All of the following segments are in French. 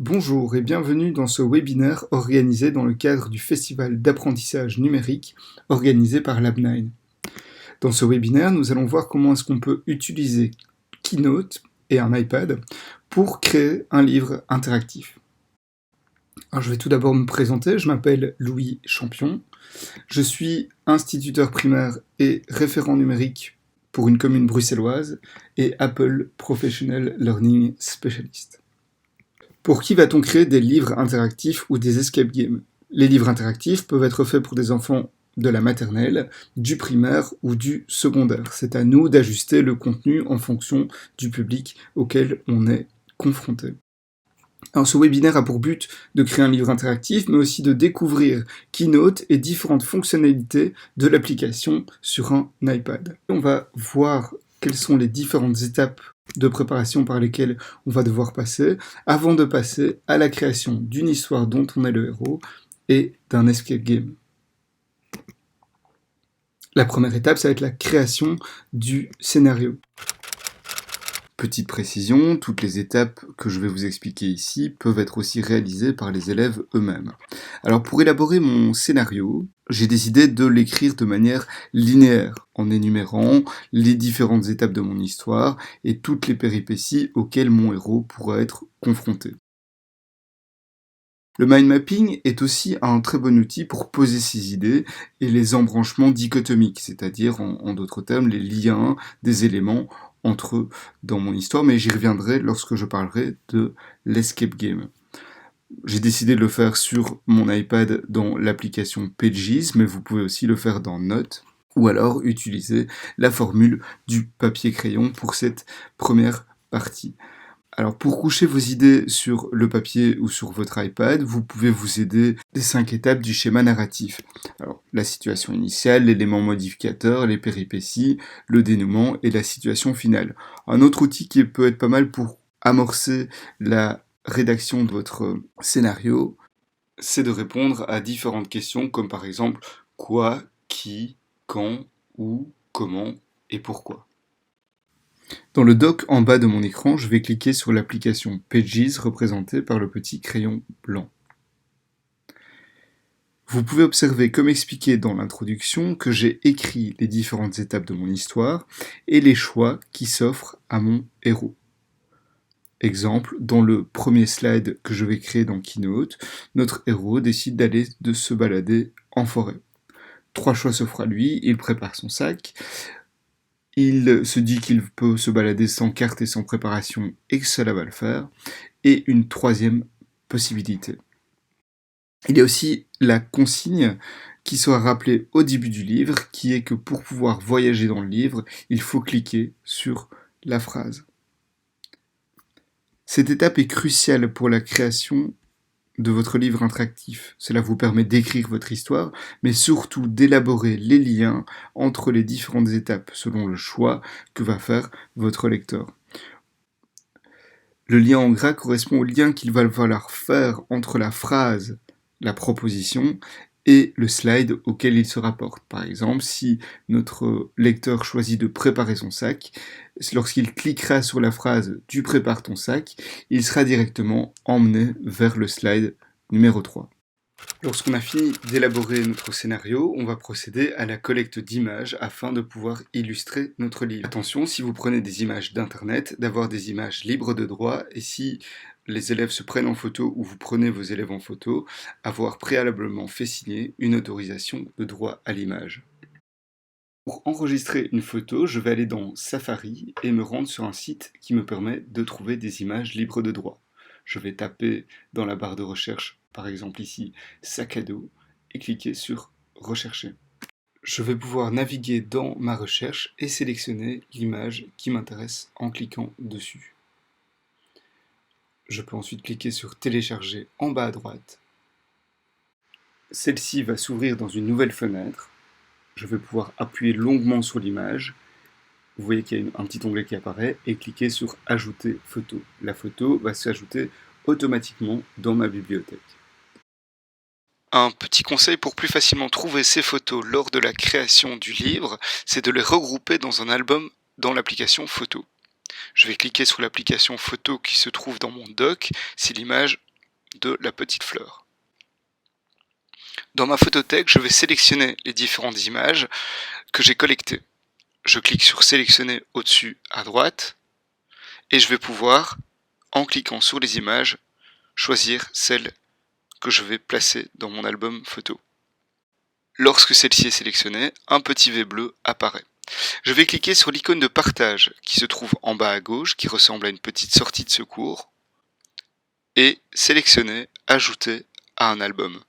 Bonjour et bienvenue dans ce webinaire organisé dans le cadre du Festival d'apprentissage numérique organisé par Lab9. Dans ce webinaire, nous allons voir comment est-ce qu'on peut utiliser Keynote et un iPad pour créer un livre interactif. Alors, je vais tout d'abord me présenter, je m'appelle Louis Champion, je suis instituteur primaire et référent numérique pour une commune bruxelloise et Apple Professional Learning Specialist. Pour qui va-t-on créer des livres interactifs ou des escape games? Les livres interactifs peuvent être faits pour des enfants de la maternelle, du primaire ou du secondaire. C'est à nous d'ajuster le contenu en fonction du public auquel on est confronté. Alors ce webinaire a pour but de créer un livre interactif, mais aussi de découvrir Keynote et différentes fonctionnalités de l'application sur un iPad. On va voir quelles sont les différentes étapes de préparation par lesquelles on va devoir passer avant de passer à la création d'une histoire dont on est le héros et d'un escape game. La première étape, ça va être la création du scénario. Petite précision, toutes les étapes que je vais vous expliquer ici peuvent être aussi réalisées par les élèves eux-mêmes. Alors pour élaborer mon scénario, j'ai décidé de l'écrire de manière linéaire, en énumérant les différentes étapes de mon histoire et toutes les péripéties auxquelles mon héros pourra être confronté. Le mind mapping est aussi un très bon outil pour poser ses idées et les embranchements dichotomiques, c'est-à-dire en d'autres termes les liens des éléments entre eux dans mon histoire, mais j'y reviendrai lorsque je parlerai de l'escape game. J'ai décidé de le faire sur mon iPad dans l'application Pages, mais vous pouvez aussi le faire dans Notes, ou alors utiliser la formule du papier-crayon pour cette première partie. Alors pour coucher vos idées sur le papier ou sur votre iPad, vous pouvez vous aider des 5 étapes du schéma narratif. Alors la situation initiale, l'élément modificateur, les péripéties, le dénouement et la situation finale. Un autre outil qui peut être pas mal pour amorcer la rédaction de votre scénario, c'est de répondre à différentes questions comme par exemple quoi, qui, quand, où, comment et pourquoi. Dans le dock en bas de mon écran, je vais cliquer sur l'application Pages représentée par le petit crayon blanc. Vous pouvez observer, comme expliqué dans l'introduction, que j'ai écrit les différentes étapes de mon histoire et les choix qui s'offrent à mon héros. Exemple, dans le premier slide que je vais créer dans Keynote, notre héros décide d'aller se balader en forêt. 3 choix s'offrent à lui, il prépare son sac, il se dit qu'il peut se balader sans carte et sans préparation et que cela va le faire. Et une troisième possibilité. Il y a aussi la consigne qui sera rappelée au début du livre, qui est que pour pouvoir voyager dans le livre, il faut cliquer sur la phrase. Cette étape est cruciale pour la création de votre livre interactif. Cela vous permet d'écrire votre histoire, mais surtout d'élaborer les liens entre les différentes étapes selon le choix que va faire votre lecteur. Le lien en gras correspond au lien qu'il va falloir faire entre la phrase, la proposition, et le slide auquel il se rapporte. Par exemple, si notre lecteur choisit de préparer son sac, lorsqu'il cliquera sur la phrase « Tu prépares ton sac », il sera directement emmené vers le slide numéro 3. Lorsqu'on a fini d'élaborer notre scénario, on va procéder à la collecte d'images afin de pouvoir illustrer notre livre. Attention, si vous prenez des images d'internet, d'avoir des images libres de droit, et si les élèves se prennent en photo ou vous prenez vos élèves en photo, avoir préalablement fait signer une autorisation de droit à l'image. Pour enregistrer une photo, je vais aller dans Safari et me rendre sur un site qui me permet de trouver des images libres de droit. Je vais taper dans la barre de recherche, par exemple ici, sac à dos, et cliquer sur rechercher. Je vais pouvoir naviguer dans ma recherche et sélectionner l'image qui m'intéresse en cliquant dessus. Je peux ensuite cliquer sur télécharger en bas à droite. Celle-ci va s'ouvrir dans une nouvelle fenêtre. Je vais pouvoir appuyer longuement sur l'image. Vous voyez qu'il y a un petit onglet qui apparaît et cliquer sur ajouter photo. La photo va s'ajouter automatiquement dans ma bibliothèque. Un petit conseil pour plus facilement trouver ces photos lors de la création du livre, c'est de les regrouper dans un album dans l'application photo. Je vais cliquer sur l'application photo qui se trouve dans mon dock si l'image de la petite fleur. Dans ma photothèque, je vais sélectionner les différentes images que j'ai collectées. Je clique sur sélectionner au-dessus à droite et je vais pouvoir, en cliquant sur les images, choisir celle que je vais placer dans mon album photo. Lorsque celle-ci est sélectionnée, un petit V bleu apparaît. Je vais cliquer sur l'icône de partage qui se trouve en bas à gauche, qui ressemble à une petite sortie de secours, et sélectionner ajouter à un album.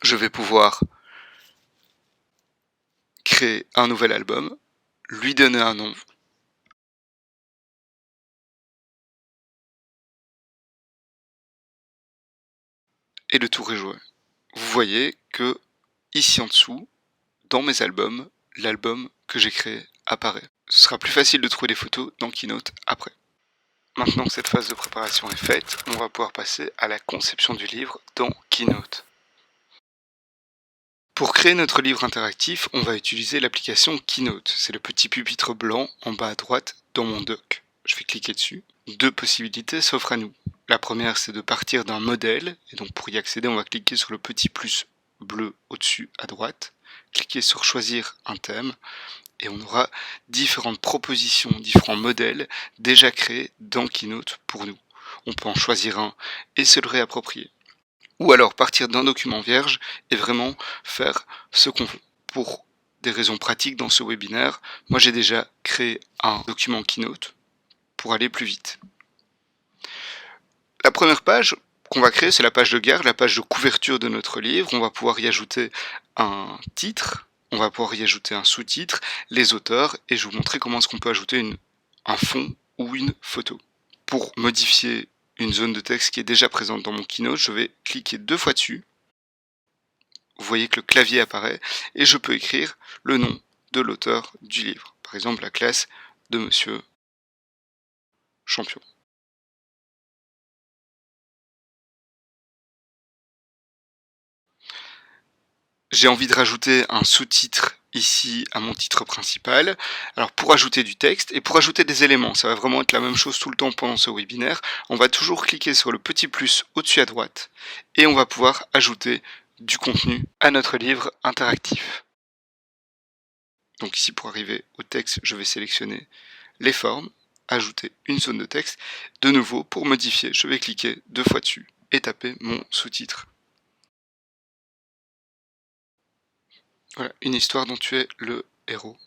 Je vais pouvoir créer un nouvel album, lui donner un nom, et le tour est joué. Vous voyez que ici en dessous, dans mes albums, l'album que j'ai créé apparaît. Ce sera plus facile de trouver les photos dans Keynote après. Maintenant que cette phase de préparation est faite, on va pouvoir passer à la conception du livre dans Keynote. Pour créer notre livre interactif, on va utiliser l'application Keynote. C'est le petit pupitre blanc en bas à droite dans mon doc. Je vais cliquer dessus. Deux possibilités s'offrent à nous. La première, c'est de partir d'un modèle. Et donc pour y accéder, on va cliquer sur le petit plus bleu au-dessus à droite. Cliquer sur choisir un thème. Et on aura différentes propositions, différents modèles déjà créés dans Keynote pour nous. On peut en choisir un et se le réapproprier. Ou alors partir d'un document vierge et vraiment faire ce qu'on veut. Pour des raisons pratiques dans ce webinaire, moi j'ai déjà créé un document Keynote pour aller plus vite. La première page qu'on va créer, c'est la page de garde, la page de couverture de notre livre. On va pouvoir y ajouter un titre, on va pouvoir y ajouter un sous-titre, les auteurs, et je vais vous montrer comment est-ce qu'on peut ajouter un fond ou une photo. Pour modifier une zone de texte qui est déjà présente dans mon Keynote, je vais cliquer 2 fois dessus. Vous voyez que le clavier apparaît et je peux écrire le nom de l'auteur du livre. Par exemple, la classe de Monsieur Champion. J'ai envie de rajouter un sous-titre ici à mon titre principal. Alors pour ajouter du texte et pour ajouter des éléments, ça va vraiment être la même chose tout le temps pendant ce webinaire. On va toujours cliquer sur le petit plus au-dessus à droite et on va pouvoir ajouter du contenu à notre livre interactif. Donc ici pour arriver au texte, je vais sélectionner les formes, ajouter une zone de texte. De nouveau, pour modifier, je vais cliquer 2 fois dessus et taper mon sous-titre. Voilà, une histoire dont tu es le héros.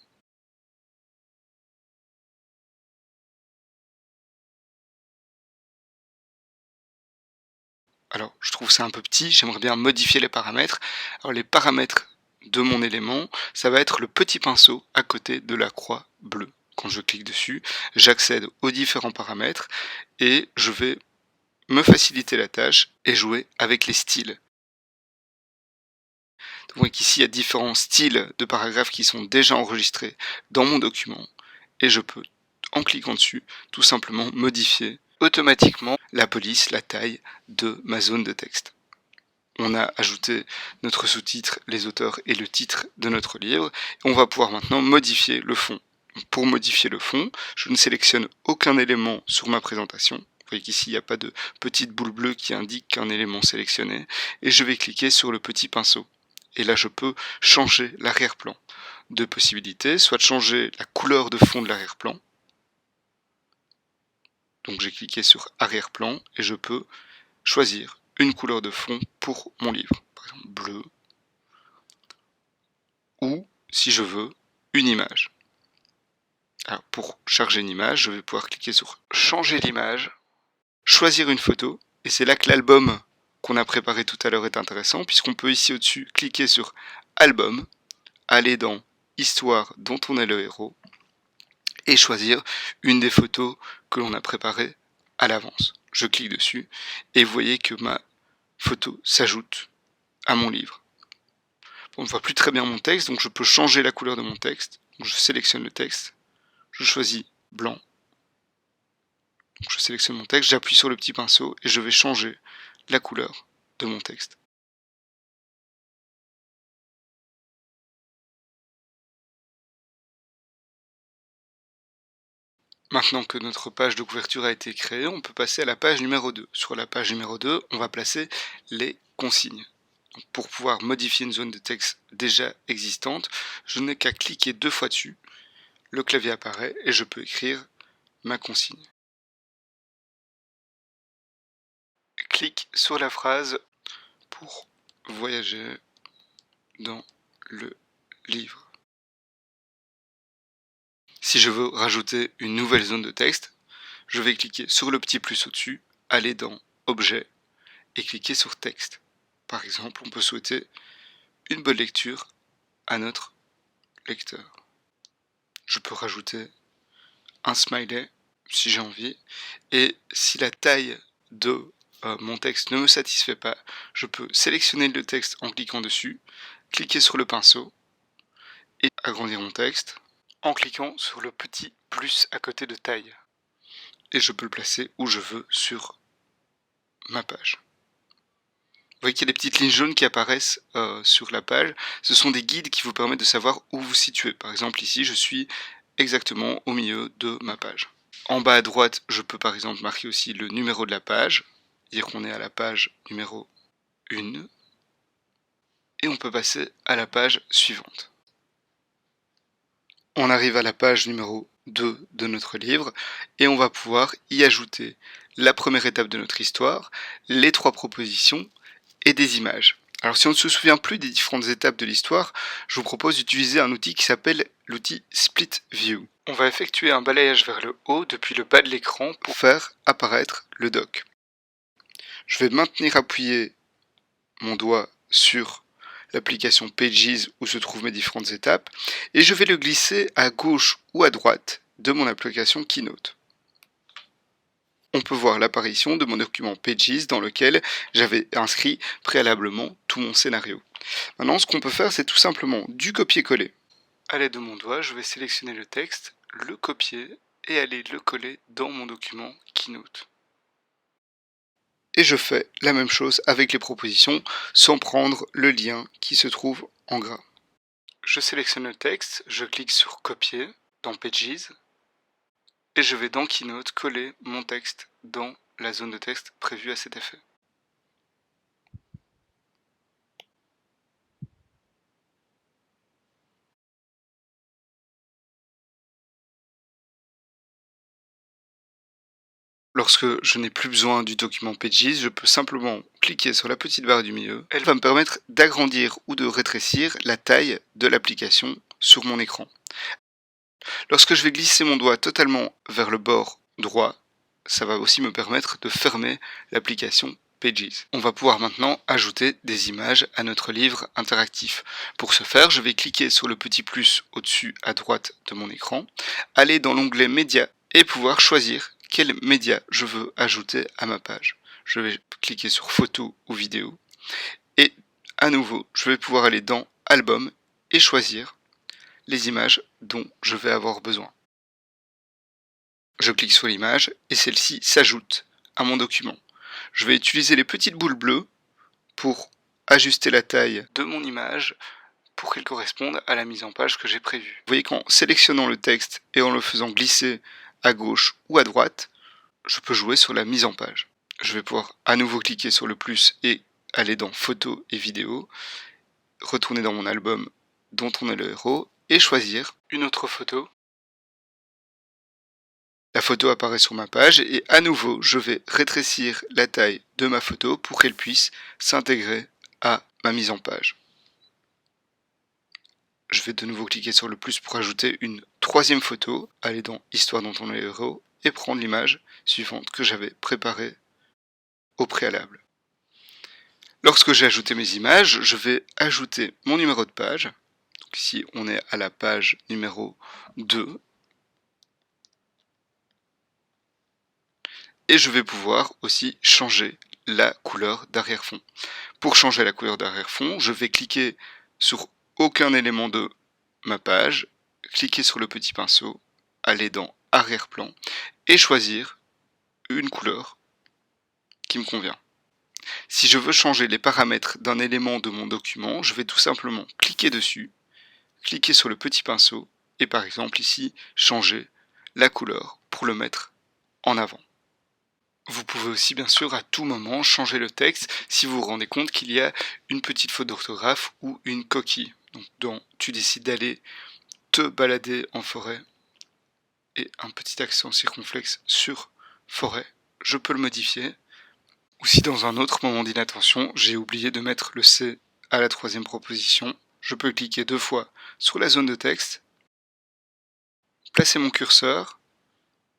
Alors, je trouve ça un peu petit, j'aimerais bien modifier les paramètres. Alors, les paramètres de mon élément, ça va être le petit pinceau à côté de la croix bleue. Quand je clique dessus, j'accède aux différents paramètres et je vais me faciliter la tâche et jouer avec les styles. Donc ici, il y a différents styles de paragraphes qui sont déjà enregistrés dans mon document et je peux, en cliquant dessus, tout simplement modifier automatiquement la police, la taille de ma zone de texte. On a ajouté notre sous-titre, les auteurs et le titre de notre livre. On va pouvoir maintenant modifier le fond. Pour modifier le fond, je ne sélectionne aucun élément sur ma présentation. Vous voyez qu'ici, il n'y a pas de petite boule bleue qui indique qu'un élément sélectionné. Et je vais cliquer sur le petit pinceau. Et là, je peux changer l'arrière-plan. Deux possibilités, soit de changer la couleur de fond de l'arrière-plan. Donc j'ai cliqué sur arrière-plan et je peux choisir une couleur de fond pour mon livre. Par exemple bleu. Ou, si je veux, une image. Alors pour charger une image, je vais pouvoir cliquer sur changer l'image, choisir une photo, et c'est là que l'album qu'on a préparé tout à l'heure est intéressant, puisqu'on peut ici au-dessus cliquer sur album, aller dans histoire dont on est le héros, et choisir une des photos que l'on a préparées à l'avance. Je clique dessus, et vous voyez que ma photo s'ajoute à mon livre. On ne voit plus très bien mon texte, donc je peux changer la couleur de mon texte. Donc je sélectionne le texte, je choisis blanc. Donc je sélectionne mon texte, j'appuie sur le petit pinceau et je vais changer la couleur de mon texte. Maintenant que notre page de couverture a été créée, on peut passer à la page numéro 2. Sur la page numéro 2, on va placer les consignes. Donc, pour pouvoir modifier une zone de texte déjà existante, je n'ai qu'à cliquer 2 fois dessus, le clavier apparaît et je peux écrire ma consigne. Clique sur la phrase pour voyager dans le livre. Si je veux rajouter une nouvelle zone de texte, je vais cliquer sur le petit plus au-dessus, aller dans Objet et cliquer sur Texte. Par exemple, on peut souhaiter une bonne lecture à notre lecteur. Je peux rajouter un smiley si j'ai envie, et si la taille de mon texte ne me satisfait pas, je peux sélectionner le texte en cliquant dessus, cliquer sur le pinceau et agrandir mon texte en cliquant sur le petit plus à côté de taille. Et je peux le placer où je veux sur ma page. Vous voyez qu'il y a des petites lignes jaunes qui apparaissent sur la page. Ce sont des guides qui vous permettent de savoir où vous situez. Par exemple, ici, je suis exactement au milieu de ma page. En bas à droite, je peux par exemple marquer aussi le numéro de la page, dire qu'on est à la page numéro 1, et on peut passer à la page suivante. On arrive à la page numéro 2 de notre livre, et on va pouvoir y ajouter la première étape de notre histoire, les 3 propositions et des images. Alors si on ne se souvient plus des différentes étapes de l'histoire, je vous propose d'utiliser un outil qui s'appelle l'outil Split View. On va effectuer un balayage vers le haut depuis le bas de l'écran pour faire apparaître le doc. Je vais maintenir appuyé mon doigt sur l'application Pages où se trouvent mes différentes étapes et je vais le glisser à gauche ou à droite de mon application Keynote. On peut voir l'apparition de mon document Pages dans lequel j'avais inscrit préalablement tout mon scénario. Maintenant, ce qu'on peut faire, c'est tout simplement du copier-coller. À l'aide de mon doigt, je vais sélectionner le texte, le copier et aller le coller dans mon document Keynote. Et je fais la même chose avec les propositions sans prendre le lien qui se trouve en gras. Je sélectionne le texte, je clique sur copier dans Pages et je vais dans Keynote coller mon texte dans la zone de texte prévue à cet effet. Lorsque je n'ai plus besoin du document Pages, je peux simplement cliquer sur la petite barre du milieu. Elle va me permettre d'agrandir ou de rétrécir la taille de l'application sur mon écran. Lorsque je vais glisser mon doigt totalement vers le bord droit, ça va aussi me permettre de fermer l'application Pages. On va pouvoir maintenant ajouter des images à notre livre interactif. Pour ce faire, je vais cliquer sur le petit plus au-dessus à droite de mon écran, aller dans l'onglet Médias et pouvoir choisir quel média je veux ajouter à ma page. Je vais cliquer sur Photo ou Vidéo et à nouveau, je vais pouvoir aller dans Album et choisir les images dont je vais avoir besoin. Je clique sur l'image et celle-ci s'ajoute à mon document. Je vais utiliser les petites boules bleues pour ajuster la taille de mon image pour qu'elle corresponde à la mise en page que j'ai prévue. Vous voyez qu'en sélectionnant le texte et en le faisant glisser à gauche ou à droite, je peux jouer sur la mise en page. Je vais pouvoir à nouveau cliquer sur le plus et aller dans Photos et Vidéos, retourner dans mon album dont on est le héros et choisir une autre photo. La photo apparaît sur ma page et à nouveau je vais rétrécir la taille de ma photo pour qu'elle puisse s'intégrer à ma mise en page. Je vais de nouveau cliquer sur le plus pour ajouter une troisième photo, aller dans Histoire dont on est le héros et prendre l'image suivante que j'avais préparée au préalable. Lorsque j'ai ajouté mes images, je vais ajouter mon numéro de page. Donc ici on est à la page numéro 2. Et je vais pouvoir aussi changer la couleur d'arrière-fond. Pour changer la couleur d'arrière-fond, je vais cliquer sur aucun élément de ma page, cliquer sur le petit pinceau, aller dans arrière-plan et choisir une couleur qui me convient. Si je veux changer les paramètres d'un élément de mon document, je vais tout simplement cliquer dessus, cliquer sur le petit pinceau et par exemple ici changer la couleur pour le mettre en avant. Vous pouvez aussi bien sûr à tout moment changer le texte si vous vous rendez compte qu'il y a une petite faute d'orthographe ou une coquille. Donc tu décides d'aller te balader en forêt et un petit accent circonflexe sur forêt, je peux le modifier. Ou si dans un autre moment d'inattention, j'ai oublié de mettre le C à la troisième proposition, je peux cliquer 2 fois sur la zone de texte, placer mon curseur,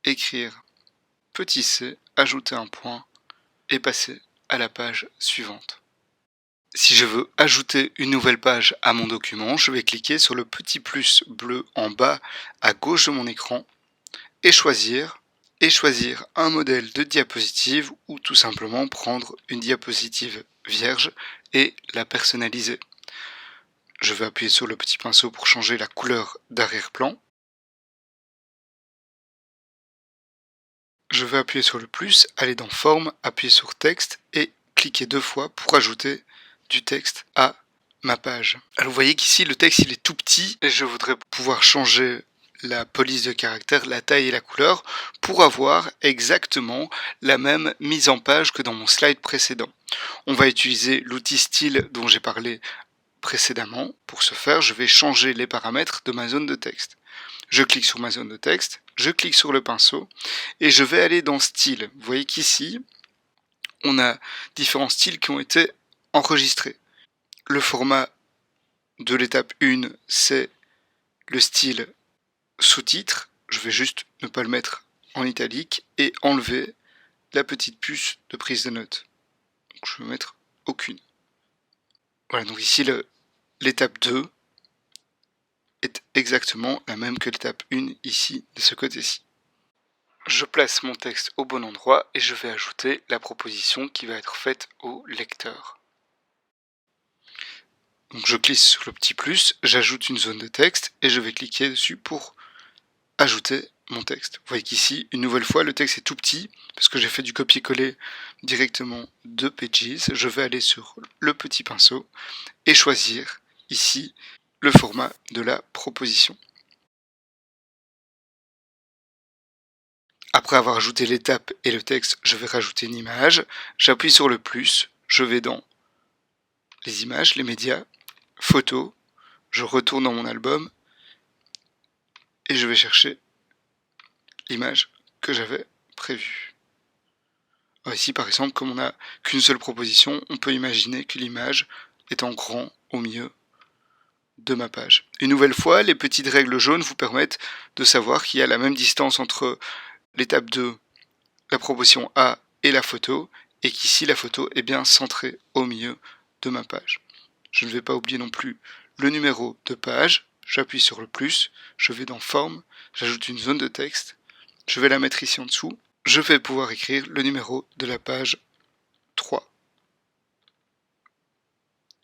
écrire petit c, ajouter un point et passer à la page suivante. Si je veux ajouter une nouvelle page à mon document, je vais cliquer sur le petit plus bleu en bas à gauche de mon écran et choisir un modèle de diapositive ou tout simplement prendre une diapositive vierge et la personnaliser. Je vais appuyer sur le petit pinceau pour changer la couleur d'arrière-plan. Je vais appuyer sur le plus, aller dans Forme, appuyer sur Texte et cliquer 2 fois pour ajouter du texte à ma page. Alors vous voyez qu'ici le texte il est tout petit et je voudrais pouvoir changer la police de caractère, la taille et la couleur pour avoir exactement la même mise en page que dans mon slide précédent. On va utiliser l'outil style dont j'ai parlé précédemment. Pour ce faire, je vais changer les paramètres de ma zone de texte. Je clique sur ma zone de texte, je clique sur le pinceau et je vais aller dans style. Vous voyez qu'ici, on a différents styles qui ont été enregistrés. Le format de l'étape 1, c'est le style sous-titre. Je vais juste ne pas le mettre en italique et enlever la petite puce de prise de notes. Donc je vais mettre aucune. Voilà, donc ici l'étape 2 est exactement la même que l'étape 1 ici, de ce côté-ci. Je place mon texte au bon endroit et je vais ajouter la proposition qui va être faite au lecteur. Donc je clique sur le petit plus, j'ajoute une zone de texte et je vais cliquer dessus pour ajouter mon texte. Vous voyez qu'ici, une nouvelle fois, le texte est tout petit parce que j'ai fait du copier-coller directement de Pages. Je vais aller sur le petit pinceau et choisir ici le format de la proposition. Après avoir ajouté l'étape et le texte, je vais rajouter une image. J'appuie sur le plus, je vais dans les images, les médias, photos, je retourne dans mon album et je vais chercher l'image que j'avais prévue. Alors ici, par exemple, comme on n'a qu'une seule proposition, on peut imaginer que l'image est en grand au milieu de ma page. Une nouvelle fois, les petites règles jaunes vous permettent de savoir qu'il y a la même distance entre l'étape 2, la proposition A et la photo, et qu'ici la photo est bien centrée au milieu de ma page. Je ne vais pas oublier non plus le numéro de page, j'appuie sur le plus, je vais dans Forme, j'ajoute une zone de texte, je vais la mettre ici en dessous, je vais pouvoir écrire le numéro de la page 3.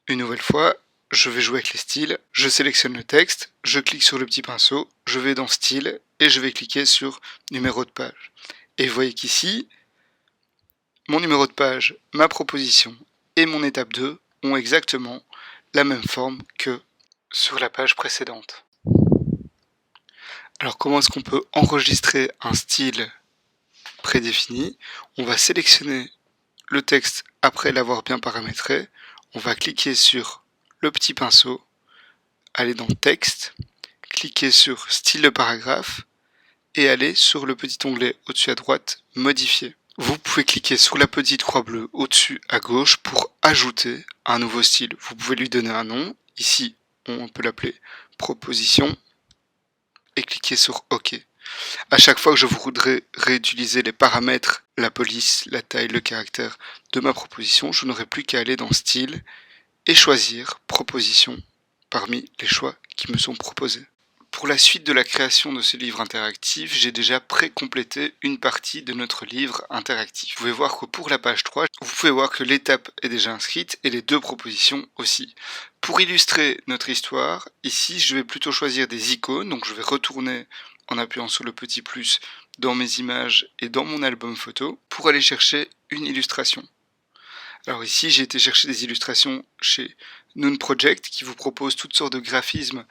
Une nouvelle fois, je vais jouer avec les styles, je sélectionne le texte, je clique sur le petit pinceau, je vais dans Style et je vais cliquer sur Numéro de page. Et vous voyez qu'ici, mon numéro de page, ma proposition et mon étape 2 ont exactement la même forme que sur la page précédente. Alors comment est-ce qu'on peut enregistrer un style prédéfini? On va sélectionner le texte après l'avoir bien paramétré, on va cliquer sur le petit pinceau, aller dans Texte, cliquer sur Style de paragraphe et aller sur le petit onglet au-dessus à droite, Modifier. Vous pouvez cliquer sur la petite croix bleue au-dessus à gauche pour ajouter un nouveau style. Vous pouvez lui donner un nom. Ici, on peut l'appeler Proposition et cliquer sur OK. À chaque fois que je voudrais réutiliser les paramètres, la police, la taille, le caractère de ma proposition, je n'aurai plus qu'à aller dans Style et choisir Proposition parmi les choix qui me sont proposés. Pour la suite de la création de ce livre interactif, j'ai déjà pré-complété une partie de notre livre interactif. Vous pouvez voir que pour la page 3, vous pouvez voir que l'étape est déjà inscrite et les 2 propositions aussi. Pour illustrer notre histoire, ici je vais plutôt choisir des icônes, donc je vais retourner en appuyant sur le petit plus dans mes images et dans mon album photo pour aller chercher une illustration. Alors ici, j'ai été chercher des illustrations chez Noon Project qui vous propose toutes sortes de graphismes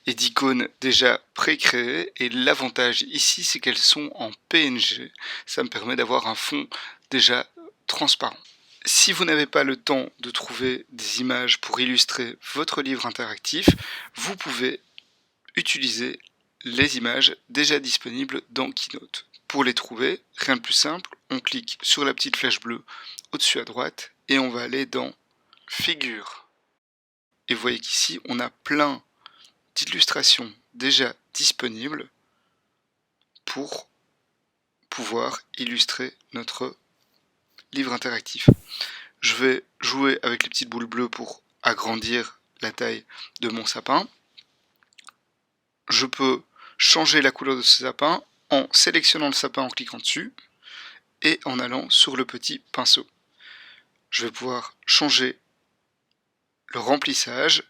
et d'icônes déjà pré-créées. Et l'avantage ici, c'est qu'elles sont en PNG. Ça me permet d'avoir un fond déjà transparent. Si vous n'avez pas le temps de trouver des images pour illustrer votre livre interactif, vous pouvez utiliser les images déjà disponibles dans Keynote. Pour les trouver, rien de plus simple, on clique sur la petite flèche bleue au-dessus à droite et on va aller dans Figures. Et vous voyez qu'ici, on a plein d'illustrations déjà disponibles pour pouvoir illustrer notre livre interactif. Je vais jouer avec les petites boules bleues pour agrandir la taille de mon sapin. Je peux changer la couleur de ce sapin en sélectionnant le sapin en cliquant dessus et en allant sur le petit pinceau. Je vais pouvoir changer le remplissage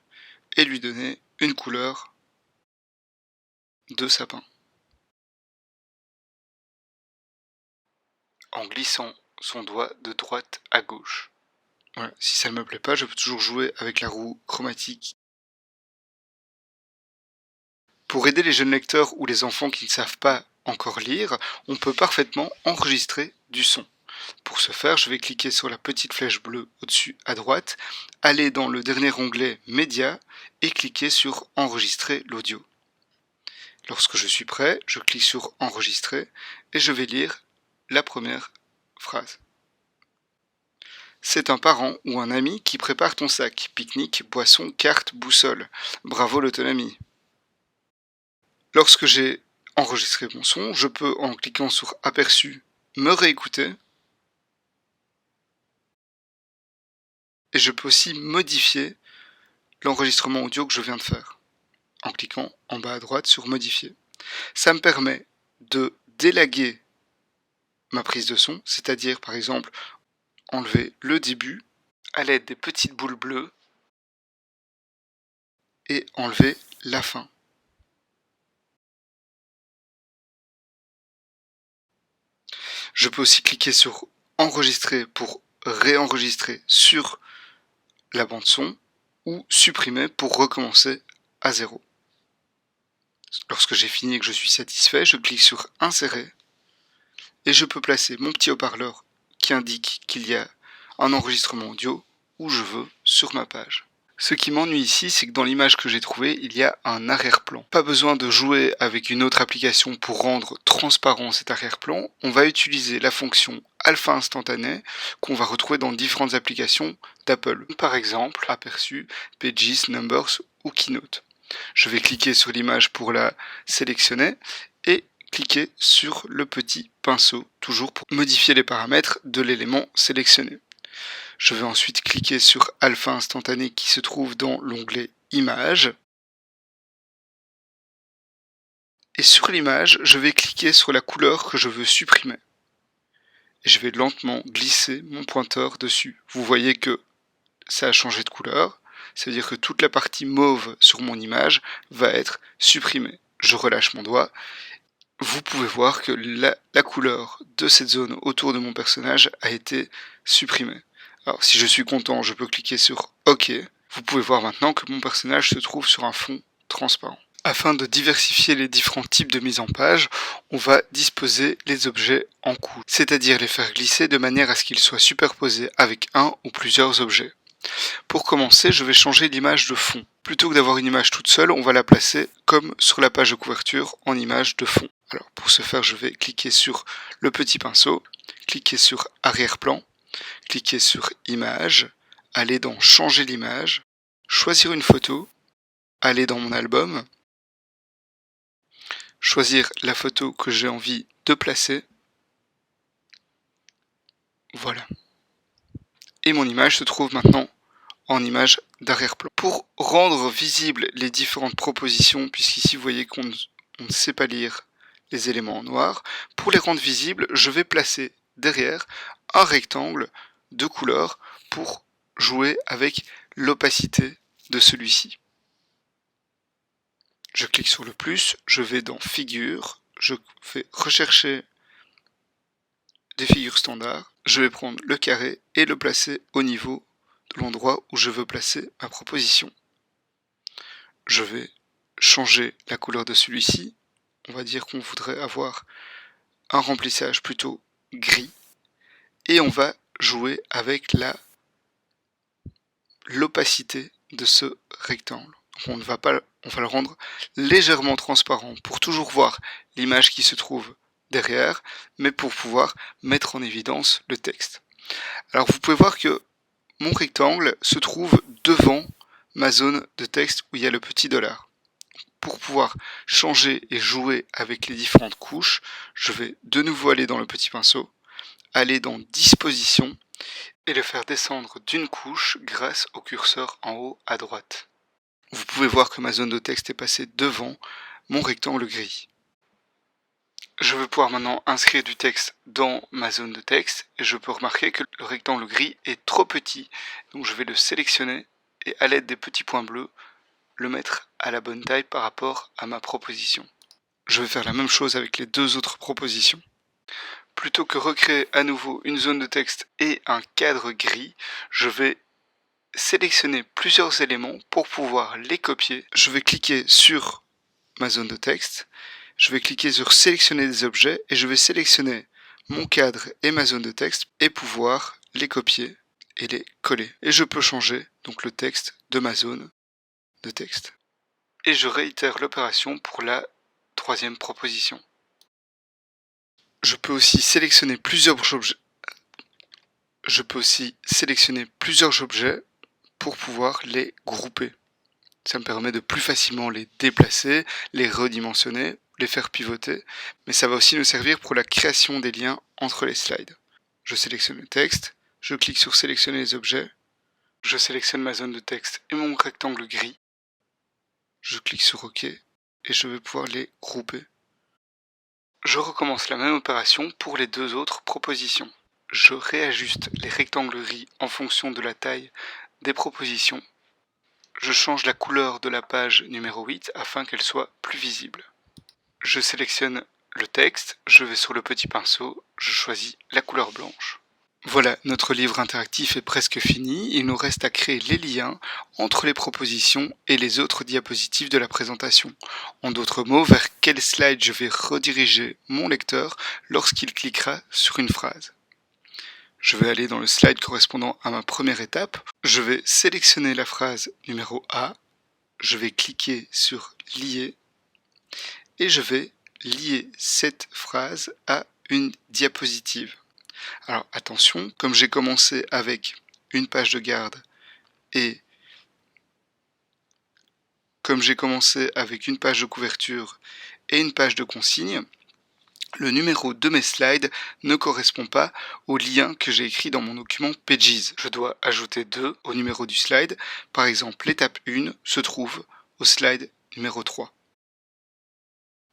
et lui donner une couleur de sapin. En glissant son doigt de droite à gauche. Voilà. Si ça ne me plaît pas, je peux toujours jouer avec la roue chromatique. Pour aider les jeunes lecteurs ou les enfants qui ne savent pas encore lire, on peut parfaitement enregistrer du son. Pour ce faire, je vais cliquer sur la petite flèche bleue au-dessus à droite, aller dans le dernier onglet Médias et cliquer sur Enregistrer l'audio. Lorsque je suis prêt, je clique sur Enregistrer et je vais lire la première phrase. C'est un parent ou un ami qui prépare ton sac. Pique-nique, boisson, carte, boussole. Bravo l'autonomie. Lorsque j'ai enregistré mon son, je peux, en cliquant sur Aperçu, me réécouter. Et je peux aussi modifier l'enregistrement audio que je viens de faire, en cliquant en bas à droite sur Modifier. Ça me permet de délaguer ma prise de son, c'est-à-dire par exemple enlever le début à l'aide des petites boules bleues et enlever la fin. Je peux aussi cliquer sur Enregistrer pour réenregistrer sur la bande son ou supprimer pour recommencer à zéro. Lorsque j'ai fini et que je suis satisfait, je clique sur Insérer et je peux placer mon petit haut-parleur qui indique qu'il y a un enregistrement audio où je veux sur ma page. Ce qui m'ennuie ici, c'est que dans l'image que j'ai trouvée, il y a un arrière-plan. Pas besoin de jouer avec une autre application pour rendre transparent cet arrière-plan. On va utiliser la fonction alpha instantané qu'on va retrouver dans différentes applications d'Apple. Par exemple, Aperçu, Pages, Numbers ou Keynote. Je vais cliquer sur l'image pour la sélectionner et cliquer sur le petit pinceau, toujours pour modifier les paramètres de l'élément sélectionné. Je vais ensuite cliquer sur Alpha instantané qui se trouve dans l'onglet Images. Et sur l'image, je vais cliquer sur la couleur que je veux supprimer. Et je vais lentement glisser mon pointeur dessus. Vous voyez que ça a changé de couleur. Ça veut dire que toute la partie mauve sur mon image va être supprimée. Je relâche mon doigt. Vous pouvez voir que la couleur de cette zone autour de mon personnage a été supprimée. Alors si je suis content, je peux cliquer sur OK. Vous pouvez voir maintenant que mon personnage se trouve sur un fond transparent. Afin de diversifier les différents types de mise en page, on va disposer les objets en couches, c'est-à-dire les faire glisser de manière à ce qu'ils soient superposés avec un ou plusieurs objets. Pour commencer, je vais changer l'image de fond. Plutôt que d'avoir une image toute seule, on va la placer comme sur la page de couverture en image de fond. Alors pour ce faire, je vais cliquer sur le petit pinceau, cliquer sur arrière-plan, cliquer sur Image, aller dans Changer l'image, choisir une photo, aller dans mon album, choisir la photo que j'ai envie de placer. Voilà. Et mon image se trouve maintenant en image d'arrière-plan. Pour rendre visibles les différentes propositions, puisqu'ici vous voyez qu'on ne sait pas lire les éléments en noir, pour les rendre visibles, je vais placer derrière un rectangle de couleur pour jouer avec l'opacité de celui-ci. Je clique sur le plus, je vais dans Figures, je vais rechercher des figures standards je vais prendre le carré et le placer au niveau de l'endroit où je veux placer ma proposition. Je vais changer la couleur de celui-ci. On va dire qu'on voudrait avoir un remplissage plutôt gris. Et on va jouer avec l'opacité de ce rectangle. Donc on va le rendre légèrement transparent pour toujours voir l'image qui se trouve derrière, mais pour pouvoir mettre en évidence le texte. Alors vous pouvez voir que mon rectangle se trouve devant ma zone de texte où il y a le petit $. Pour pouvoir changer et jouer avec les différentes couches, je vais de nouveau aller dans le petit pinceau, aller dans Disposition et le faire descendre d'une couche grâce au curseur en haut à droite. Vous pouvez voir que ma zone de texte est passée devant mon rectangle gris. Je vais pouvoir maintenant inscrire du texte dans ma zone de texte et je peux remarquer que le rectangle gris est trop petit. Donc je vais le sélectionner et à l'aide des petits points bleus, le mettre à la bonne taille par rapport à ma proposition. Je vais faire la même chose avec les deux autres propositions. Plutôt que recréer à nouveau une zone de texte et un cadre gris, je vais sélectionner plusieurs éléments pour pouvoir les copier. Je vais cliquer sur ma zone de texte, je vais cliquer sur sélectionner des objets et je vais sélectionner mon cadre et ma zone de texte et pouvoir les copier et les coller. Et je peux changer donc le texte de ma zone de texte. Et je réitère l'opération pour la troisième proposition. Je peux aussi sélectionner plusieurs objets pour pouvoir les grouper. Ça me permet de plus facilement les déplacer, les redimensionner, les faire pivoter, mais ça va aussi nous servir pour la création des liens entre les slides. Je sélectionne le texte, je clique sur sélectionner les objets, je sélectionne ma zone de texte et mon rectangle gris, je clique sur OK et je vais pouvoir les grouper. Je recommence la même opération pour les deux autres propositions. Je réajuste les rectangles gris en fonction de la taille des propositions. Je change la couleur de la page numéro 8 afin qu'elle soit plus visible. Je sélectionne le texte, je vais sur le petit pinceau, je choisis la couleur blanche. Voilà, notre livre interactif est presque fini. Il nous reste à créer les liens entre les propositions et les autres diapositives de la présentation. En d'autres mots, vers quel slide je vais rediriger mon lecteur lorsqu'il cliquera sur une phrase. Je vais aller dans le slide correspondant à ma première étape. Je vais sélectionner la phrase numéro A. Je vais cliquer sur lier et je vais lier cette phrase à une diapositive. Alors attention, comme j'ai commencé avec une page de garde et comme j'ai commencé avec une page de couverture et une page de consigne, le numéro de mes slides ne correspond pas au lien que j'ai écrit dans mon document Pages. Je dois ajouter 2 au numéro du slide. Par exemple, l'étape 1 se trouve au slide numéro 3.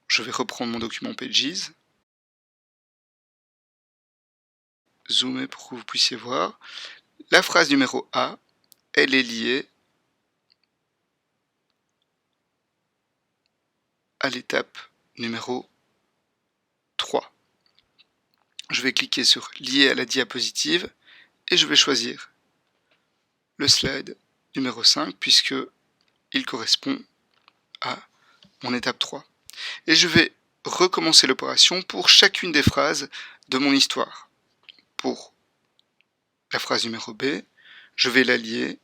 Je vais reprendre mon document Pages. Zoomer pour que vous puissiez voir. La phrase numéro A, elle est liée à l'étape numéro 3. Je vais cliquer sur lier à la diapositive et je vais choisir le slide numéro 5 puisque il correspond à mon étape 3. Et je vais recommencer l'opération pour chacune des phrases de mon histoire. Pour la phrase numéro B, je vais la lier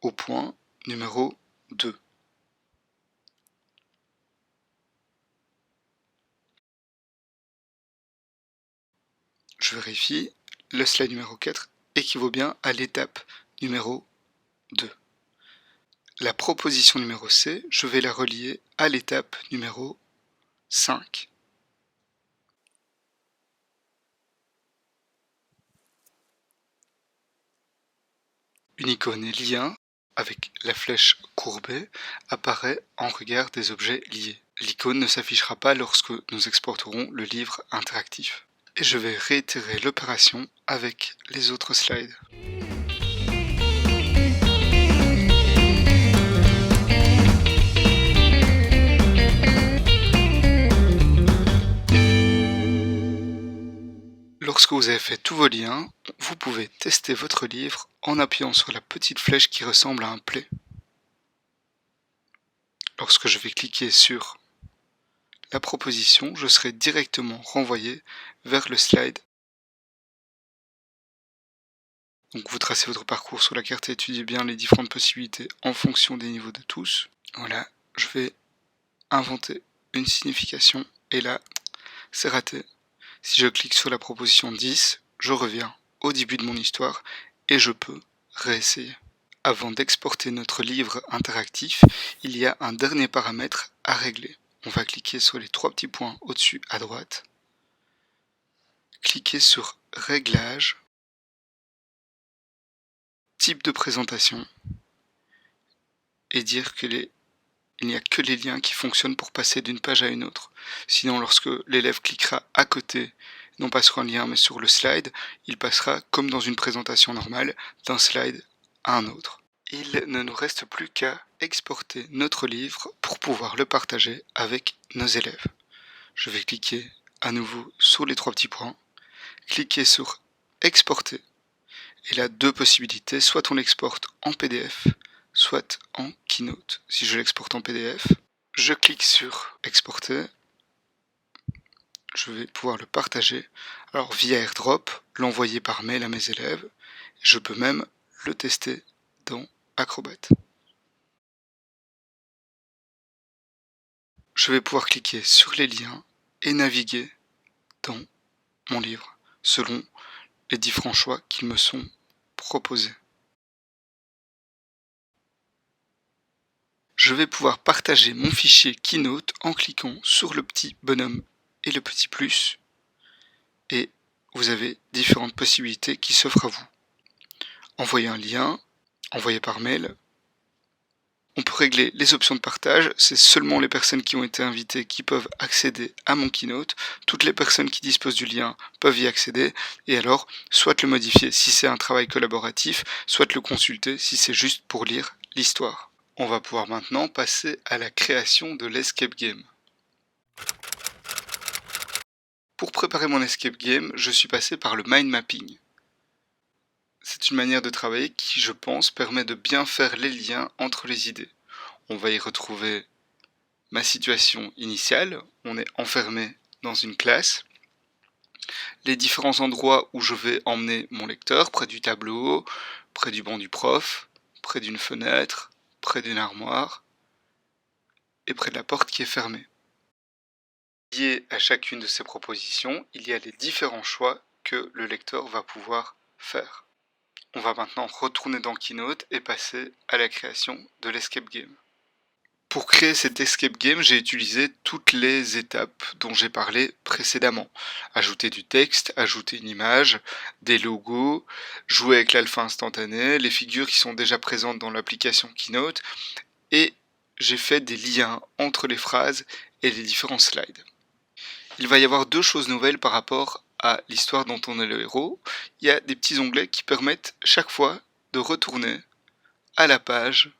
au point numéro 2. Je vérifie, le slide numéro 4 équivaut bien à l'étape numéro 2. La proposition numéro C, je vais la relier à l'étape numéro 5. Une icône lien avec la flèche courbée apparaît en regard des objets liés. L'icône ne s'affichera pas lorsque nous exporterons le livre interactif. Et je vais réitérer l'opération avec les autres slides. Lorsque vous avez fait tous vos liens, vous pouvez tester votre livre en appuyant sur la petite flèche qui ressemble à un play. Lorsque je vais cliquer sur la proposition, je serai directement renvoyé vers le slide. Donc vous tracez votre parcours sur la carte et étudiez bien les différentes possibilités en fonction des niveaux de tous. Voilà, je vais inventer une signification et là, c'est raté. Si je clique sur la proposition 10, je reviens au début de mon histoire et je peux réessayer. Avant d'exporter notre livre interactif, il y a un dernier paramètre à régler. On va cliquer sur les 3 petits points au-dessus à droite. Cliquez sur Réglages, Type de présentation et dire qu'il n'y a que les liens qui fonctionnent pour passer d'une page à une autre. Sinon, lorsque l'élève cliquera à côté, non pas sur un lien mais sur le slide, il passera comme dans une présentation normale d'un slide à un autre. Il ne nous reste plus qu'à exporter notre livre pour pouvoir le partager avec nos élèves. Je vais cliquer à nouveau sur les 3 petits points, cliquer sur Exporter. Et là, 2 possibilités, soit on l'exporte en PDF, soit en Keynote. Si je l'exporte en PDF, je clique sur Exporter. Je vais pouvoir le partager. Alors via AirDrop, l'envoyer par mail à mes élèves. Je peux même le tester dans Acrobat. Je vais pouvoir cliquer sur les liens et naviguer dans mon livre selon les différents choix qui me sont proposés. Je vais pouvoir partager mon fichier Keynote en cliquant sur le petit bonhomme et le petit plus et vous avez différentes possibilités qui s'offrent à vous. Envoyer un lien, envoyer par mail. On peut régler les options de partage, c'est seulement les personnes qui ont été invitées qui peuvent accéder à mon Keynote. Toutes les personnes qui disposent du lien peuvent y accéder et alors soit le modifier si c'est un travail collaboratif, soit le consulter si c'est juste pour lire l'histoire. On va pouvoir maintenant passer à la création de l'escape game. Pour préparer mon escape game, je suis passé par le mind mapping. C'est une manière de travailler qui, je pense, permet de bien faire les liens entre les idées. On va y retrouver ma situation initiale, on est enfermé dans une classe, les différents endroits où je vais emmener mon lecteur, près du tableau, près du banc du prof, près d'une fenêtre, près d'une armoire et près de la porte qui est fermée. Lié à chacune de ces propositions, il y a les différents choix que le lecteur va pouvoir faire. On va maintenant retourner dans Keynote et passer à la création de l'escape game. Pour créer cet escape game, j'ai utilisé toutes les étapes dont j'ai parlé précédemment. Ajouter du texte, ajouter une image, des logos, jouer avec l'alpha instantané, les figures qui sont déjà présentes dans l'application Keynote, et j'ai fait des liens entre les phrases et les différents slides. Il va y avoir 2 choses nouvelles par rapport à l'histoire dont on est le héros. Il y a des petits onglets qui permettent chaque fois de retourner à la page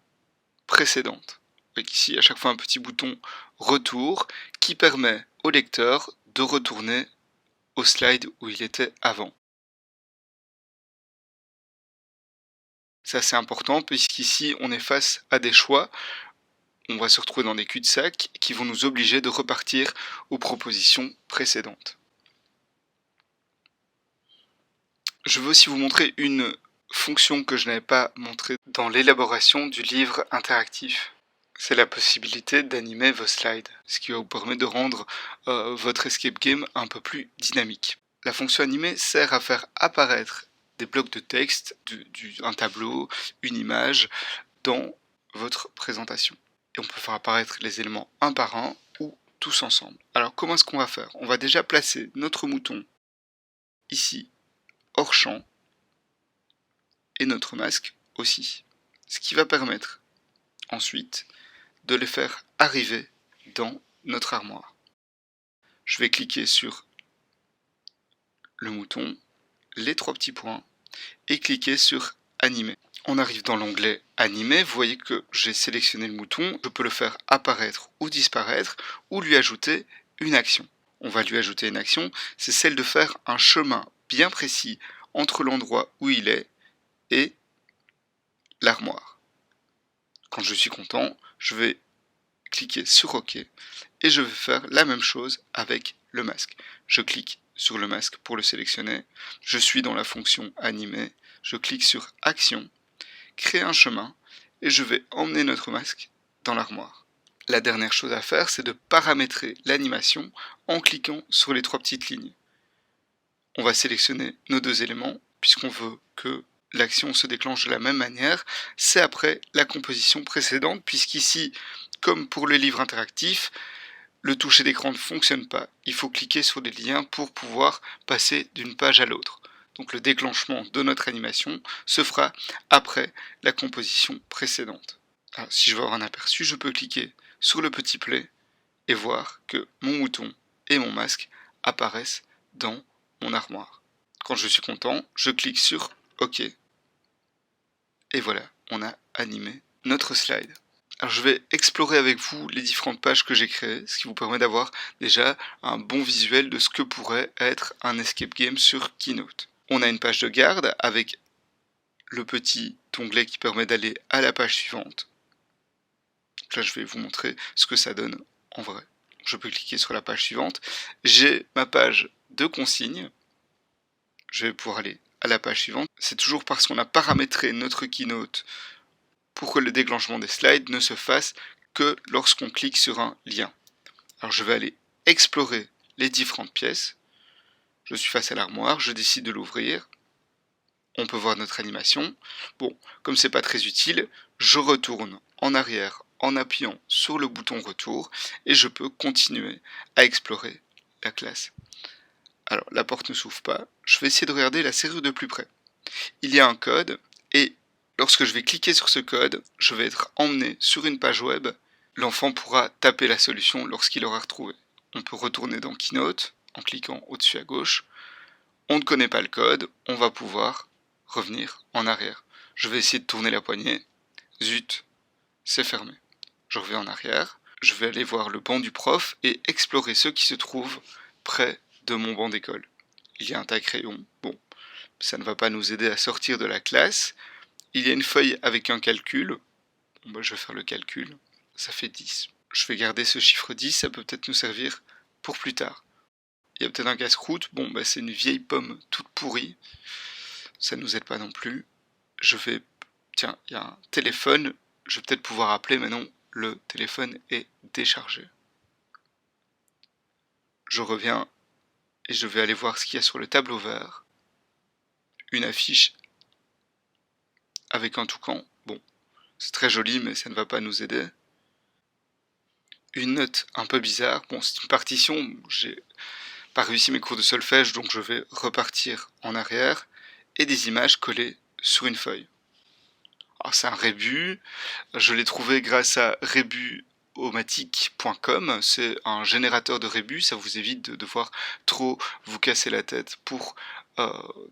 précédente. Avec ici à chaque fois un petit bouton retour qui permet au lecteur de retourner au slide où il était avant. Ça c'est important puisqu'ici on est face à des choix. On va se retrouver dans des cul-de-sac qui vont nous obliger de repartir aux propositions précédentes. Je veux aussi vous montrer une fonction que je n'avais pas montrée dans l'élaboration du livre interactif. C'est la possibilité d'animer vos slides, ce qui va vous permettre de rendre votre escape game un peu plus dynamique. La fonction animer sert à faire apparaître des blocs de texte, un tableau, une image dans votre présentation. Et on peut faire apparaître les éléments un par un ou tous ensemble. Alors comment est-ce qu'on va faire? On va déjà placer notre mouton ici, hors champ, et notre masque aussi. Ce qui va permettre ensuite de les faire arriver dans notre armoire. Je vais cliquer sur le mouton, les 3 petits points, et cliquer sur animer. On arrive dans l'onglet animer, vous voyez que j'ai sélectionné le mouton, je peux le faire apparaître ou disparaître, ou lui ajouter une action. On va lui ajouter une action, c'est celle de faire un chemin bien précis entre l'endroit où il est et l'armoire. Quand je suis content, je vais cliquer sur OK et je vais faire la même chose avec le masque. Je clique sur le masque pour le sélectionner, je suis dans la fonction animer, je clique sur action, créer un chemin et je vais emmener notre masque dans l'armoire. La dernière chose à faire, c'est de paramétrer l'animation en cliquant sur les 3 petites lignes. On va sélectionner nos 2 éléments puisqu'on veut que l'action se déclenche de la même manière. C'est après la composition précédente puisqu'ici, comme pour le livre interactif, le toucher d'écran ne fonctionne pas. Il faut cliquer sur des liens pour pouvoir passer d'une page à l'autre. Donc le déclenchement de notre animation se fera après la composition précédente. Alors, si je veux avoir un aperçu, je peux cliquer sur le petit play et voir que mon mouton et mon masque apparaissent dans mon armoire. Quand je suis content, je clique sur OK. Et voilà, on a animé notre slide. Alors je vais explorer avec vous les différentes pages que j'ai créées, ce qui vous permet d'avoir déjà un bon visuel de ce que pourrait être un escape game sur Keynote. On a une page de garde avec le petit onglet qui permet d'aller à la page suivante. Donc là je vais vous montrer ce que ça donne en vrai. Je peux cliquer sur la page suivante. J'ai ma page de consignes. Je vais pouvoir aller à la page suivante. C'est toujours parce qu'on a paramétré notre Keynote pour que le déclenchement des slides ne se fasse que lorsqu'on clique sur un lien. Alors je vais aller explorer les différentes pièces. Je suis face à l'armoire, je décide de l'ouvrir. On peut voir notre animation. Bon, comme c'est pas très utile, je retourne en arrière en appuyant sur le bouton retour et je peux continuer à explorer la classe. Alors la porte ne s'ouvre pas, je vais essayer de regarder la serrure de plus près. Il y a un code et lorsque je vais cliquer sur ce code, je vais être emmené sur une page web. L'enfant pourra taper la solution lorsqu'il aura retrouvé. On peut retourner dans Keynote en cliquant au-dessus à gauche. On ne connaît pas le code, on va pouvoir revenir en arrière. Je vais essayer de tourner la poignée. Zut, c'est fermé. Je reviens en arrière. Je vais aller voir le banc du prof et explorer ceux qui se trouvent près de mon banc d'école. Il y a un tas-crayon. Bon, ça ne va pas nous aider à sortir de la classe. Il y a une feuille avec un calcul. Bon, bah, je vais faire le calcul. Ça fait 10. Je vais garder ce chiffre 10, ça peut peut-être nous servir pour plus tard. Il y a peut-être un casse-croûte. Bon, bah, c'est une vieille pomme toute pourrie. Ça ne nous aide pas non plus. Je vais... Tiens, il y a un téléphone. Je vais peut-être pouvoir appeler, mais non, le téléphone est déchargé. Je reviens et je vais aller voir ce qu'il y a sur le tableau vert. Une affiche avec un toucan. Bon, c'est très joli, mais ça ne va pas nous aider. Une note un peu bizarre. Bon, c'est une partition. J'ai pas réussi mes cours de solfège, donc je vais repartir en arrière. Et des images collées sur une feuille. Alors, c'est un rébus. Je l'ai trouvé grâce à rebuomatic.com. C'est un générateur de rébus. Ça vous évite de devoir trop vous casser la tête pour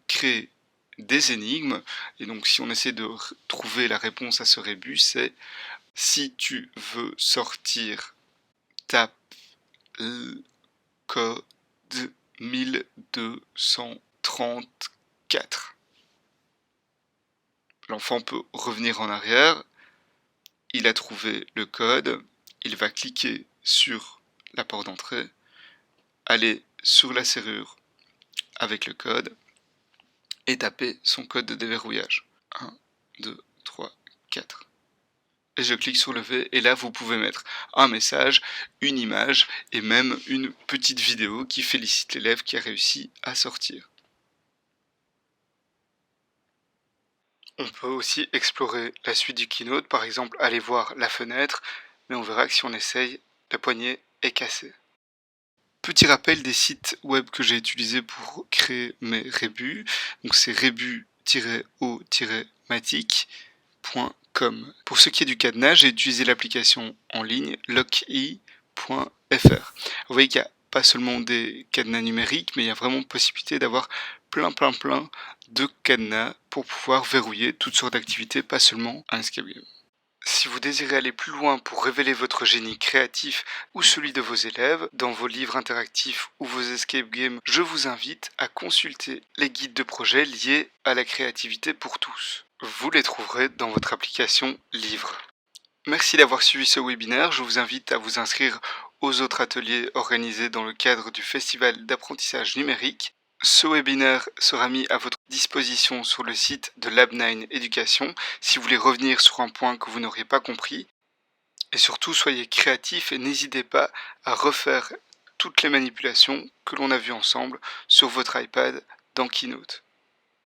créer des énigmes. Et donc, si on essaie de trouver la réponse à ce rébus, c'est si tu veux sortir, tape le code 1234. L'enfant peut revenir en arrière, il a trouvé le code, il va cliquer sur la porte d'entrée, aller sur la serrure avec le code et taper son code de déverrouillage. 1, 2, 3, 4. Et je clique sur le V et là vous pouvez mettre un message, une image et même une petite vidéo qui félicite l'élève qui a réussi à sortir. On peut aussi explorer la suite du Keynote, par exemple aller voir la fenêtre, mais on verra que si on essaye, la poignée est cassée. Petit rappel des sites web que j'ai utilisés pour créer mes rébus, donc c'est rebu-o-matic.com. Pour ce qui est du cadenas, j'ai utilisé l'application en ligne lockey.fr. Vous voyez qu'il n'y a pas seulement des cadenas numériques, mais il y a vraiment possibilité d'avoir plein de cadenas pour pouvoir verrouiller toutes sortes d'activités, pas seulement un escape game. Si vous désirez aller plus loin pour révéler votre génie créatif ou celui de vos élèves dans vos livres interactifs ou vos escape games, je vous invite à consulter les guides de projet liés à la créativité pour tous. Vous les trouverez dans votre application Livres. Merci d'avoir suivi ce webinaire. Je vous invite à vous inscrire aux autres ateliers organisés dans le cadre du Festival d'apprentissage numérique. Ce webinaire sera mis à votre disposition sur le site de Lab9 Éducation si vous voulez revenir sur un point que vous n'auriez pas compris. Et surtout, soyez créatifs et n'hésitez pas à refaire toutes les manipulations que l'on a vues ensemble sur votre iPad dans Keynote.